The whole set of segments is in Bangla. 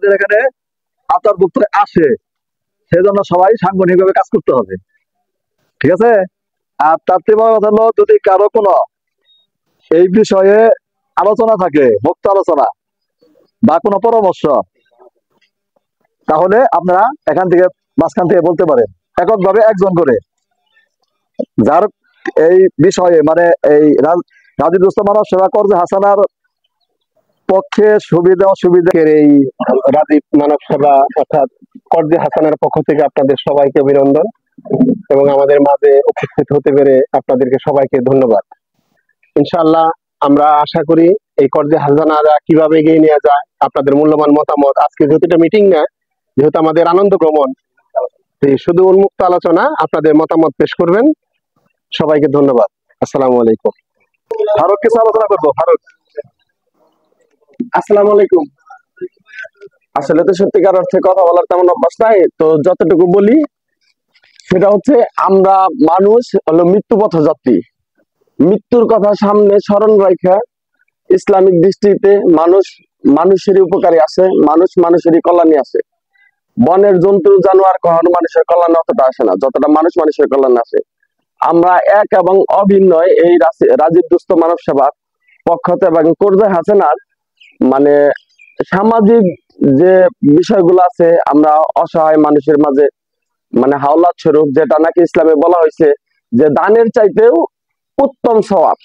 আমাদের এখানে আওতাভুক্ত আসে, সেজন্য সবাই সাংগঠনিকভাবে কাজ করতে হবে, ঠিক আছে। আর তার থেকে বড় কথা হলো, যদি কারো কোনো এই বিষয়ে আলোচনা থাকে, মুক্ত আলোচনা বা কোনো পরামর্শ, তাহলে আপনারা এখান থেকে মাঝখান থেকে বলতে পারেন, এককভাবে একজন করে, যার এই বিষয়ে মানে এই রাজী দুস্থ মানব সেবা কর্জে হাসানার পক্ষে সুবিধা অসুবিধা। এই রাজীব মানব সেবা অর্থাৎ কর্জে হাসানার পক্ষ থেকে আপনাদের সবাইকে অভিনন্দন এবং আমাদের মাঝে উপস্থিত হতে পেরে আপনাদেরকে সবাইকে ধন্যবাদ। ইনশাআল্লাহ আমরা আশা করি এই কর্জে হাসানারা কিভাবে এগিয়ে নেওয়া যায়, আপনাদের মূল্যবান মতামত, আজকে যেহেতু এটা মিটিং না, যেহেতু আমাদের আনন্দ ভ্রমণ, শুধু উন্মুক্ত আলোচনা, আপনাদের মতামত পেশ করবেন। সবাইকে ধন্যবাদ। আসসালামু আলাইকুম। ফারুক কিছু আলোচনা করবো। ফারুক, আসসালামু আলাইকুম। আসলে তো সত্যিকার অর্থে কথা বলার তেমন অভ্যাস নাই, তো যতটুকু বলি সেটা হচ্ছে, আমরা মানুষ হলো মৃত্যু পথযাত্রী। মৃত্যুর কথা সামনে স্মরণ রাখা ইসলামিক দৃষ্টিতে মানুষ মানুষেরই উপকারী আছে, মানুষ মানুষেরই কল্যাণে আছে। বনের জন্তু জানোয়ার কখনো মানুষের কল্যাণে অতটা আসে না যতটা মানুষ মানুষের কল্যাণে আসে। আমরা এক এবং অভিন্ন এই রাজীব দুস্থ মানব সেবার পক্ষতে এবং কর্জে হাসানার মানে সামাজিক যে বিষয়গুলো আছে, আমরা অসহায় মানুষের মাঝে মানে হাওলাত স্বরূপ, যেটা নাকি ইসলামে বলা হয়েছে যে দানের চাইতেও উত্তম সওয়াব।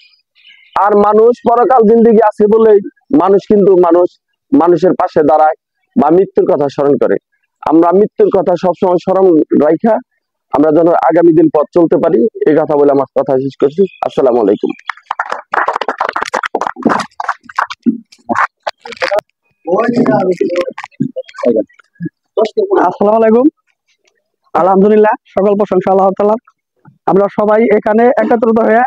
আর মানুষ পরকাল জিন্দেগি আছে বলেই মানুষ কিন্তু মানুষের পাশে দাঁড়ায় বা মৃত্যুর কথা স্মরণ করে। আমরা মৃত্যুর কথা সবসময় স্মরণ রাখা আমরা যেন আগামী দিন পথ চলতে পারি, এই কথা বলে আমার কথা শেষ করছি। আসসালামু আলাইকুম। আসসালামু আলাইকুম। আলহামদুলিল্লাহ, সকল প্রশংসা আল্লাহ তাআলার। আমরা সবাই এখানে একত্রিত হয়ে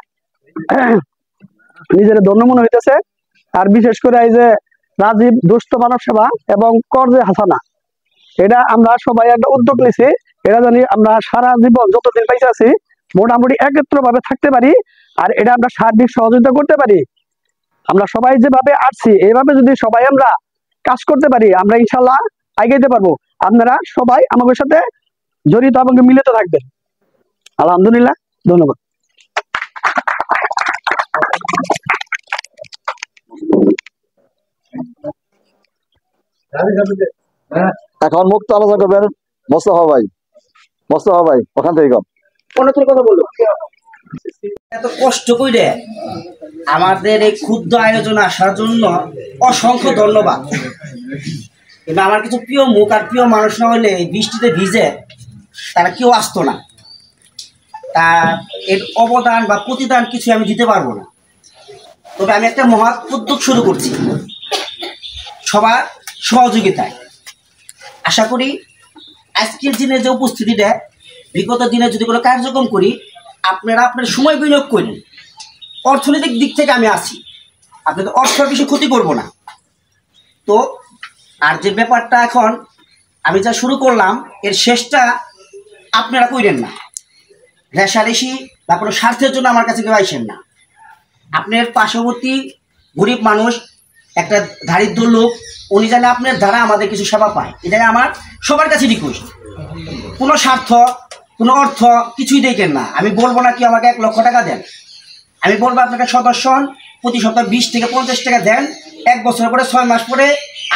নিজের ধন্য মনে হইতেছে। আর বিশেষ করে এই যে রাজীব দুস্থ মানব সেবা এবং কর্জে হাসানা, এটা আমরা সবাই একটা উদ্যোগ নিয়েছি, এটা জানি আমরা সারা জীবন যতদিন পাইছে আছি মোটামুটি একত্র ভাবে থাকতে পারি, আর এটা আমরা সার্বিক সহযোগিতা করতে পারি। আমরা সবাই যেভাবে আসছি এইভাবে যদি সবাই আমরা কাজ করতে পারি, আমরা ইনশাল্লাহ আগাইতে পারবো। আপনারা সবাই আমাদের সাথে জড়িত এবং মিলিত থাকবেন। আলহামদুলিল্লাহ, ধন্যবাদ। এখন মুক্ত আলোচনা করবেন মোস্তফা ভাই। মোস্তফা ভাই ওখান থেকে কথা বলবো। এত কষ্ট করে আমাদের এই ক্ষুদ্র আয়োজন আসার জন্য অসংখ্য ধন্যবাদ। কিন্তু আমার কিছু প্রিয় মুখ আর প্রিয় মানুষ না হলে এই বৃষ্টিতে ভিজে তারা কেউ আসতো না। তার এর অবদান বা প্রতিদান কিছু আমি দিতে পারবো না। তবে আমি একটা মহৎ উদ্যোগ শুরু করছি সবার সহযোগিতায়। আশা করি আজকের দিনে যে উপস্থিতিটা, বিগত দিনে যদি কোনো কার্যক্রম করি, আপনারা আপনার সময় বিনিয়োগ করেন। অর্থনৈতিক দিক থেকে আমি আছি, আপনাদের অর্থের কিছু ক্ষতি করব না। তো আর যে ব্যাপারটা এখন আমি যা শুরু করলাম, এর শেষটা আপনারা কইরেন না, রেশারেশি বা কোনো স্বার্থের জন্য আমার কাছে কেউ আইসেন না। আপনার পার্শ্ববর্তী গরিব মানুষ, একটা দারিদ্র লোক, উনি জানে আপনার দ্বারা আমাদের কিছু সেবা পায়। এটাই আমার সবার কাছে রিকোয়েস্ট। কোনো স্বার্থ, কোনো অর্থ কিছুই দেখেন না। আমি বলবো না কি আমাকে 1 লক্ষ টাকা দেন, আমি বলবো আপনাকে সদস্য হন, প্রতি সপ্তাহে 20 থেকে 50 টাকা দেন, 1 বছর পরে 6 মাস পরে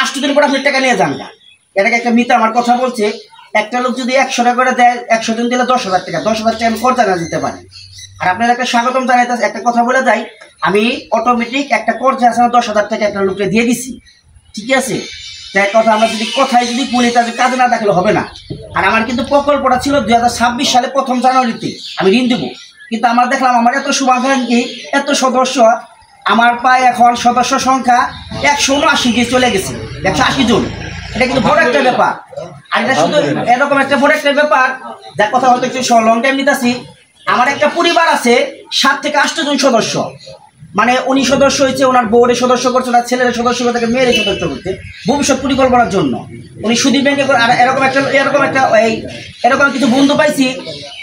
8 দিন পরে আপনি টাকা নিয়ে যান না। এটাকে একটা মিথ্যা আমার কথা বলছে। একটা লোক যদি 100 টাকা করে দেয়, 100 দিন দিলে 10,000 টাকা, 10,000 টাকা আমি খরচা না দিতে পারি। আর আপনার একটা স্বাগতম জানাইতে একটা কথা বলে যাই, আমি অটোমেটিক একটা কর্জে হাসানা 10,000 টাকা একটা লোককে দিয়ে দিছি, ঠিক আছে। তাই কথা আমরা যদি কথায় যদি বলি তাহলে কাজে না থাকলে হবে না। আর আমার কিন্তু প্রকল্পটা ছিল 2026 সালে 1 জানুয়ারিতে আমি ঋণ দেবো, কিন্তু আমরা দেখলাম আমার এত শুভাকাঙ্ক্ষী, এত সদস্য, আমার প্রায় এখন সদস্য সংখ্যা 179 গিয়ে চলে গেছে, 180 জন। এটা কিন্তু বড় একটা ব্যাপার। আর এটা শুধু এরকম একটা বড় একটা ব্যাপার, যার কথা হয়তো একটু লং টাইম নিতেছি। আমার একটা পরিবার আছে 7 থেকে 8 জন সদস্য, মানে উনি সদস্য হয়েছে, ওনার বউরের সদস্য করছে, ওনার ছেলের সদস্য করতে, মেয়ের সদস্য করতে, ভবিষ্যৎ পরিকল্পনার জন্য উনি সুদী ব্যাংকে। আর এরকম কিছু বন্ধু পাইছি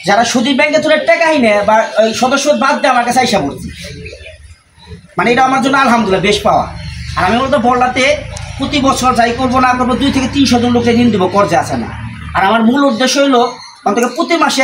যারা সুদী ব্যাংকে তোর টাকাই নেয় বা ওই সদস্য বাদ দিয়ে আমার কাছে আইসা পড়ছে। মানে এটা আমার জন্য আলহামদুলিল্লাহ বেশ পাওয়া। আর আমি বলতো বড়লাতে প্রতি বছর যাই করবো না করবো 2 থেকে 300 জন লোককে ঋণ দেবো কর্জে আছে না। আর আমার মূল উদ্দেশ্য হলো অন্তত প্রতি মাসে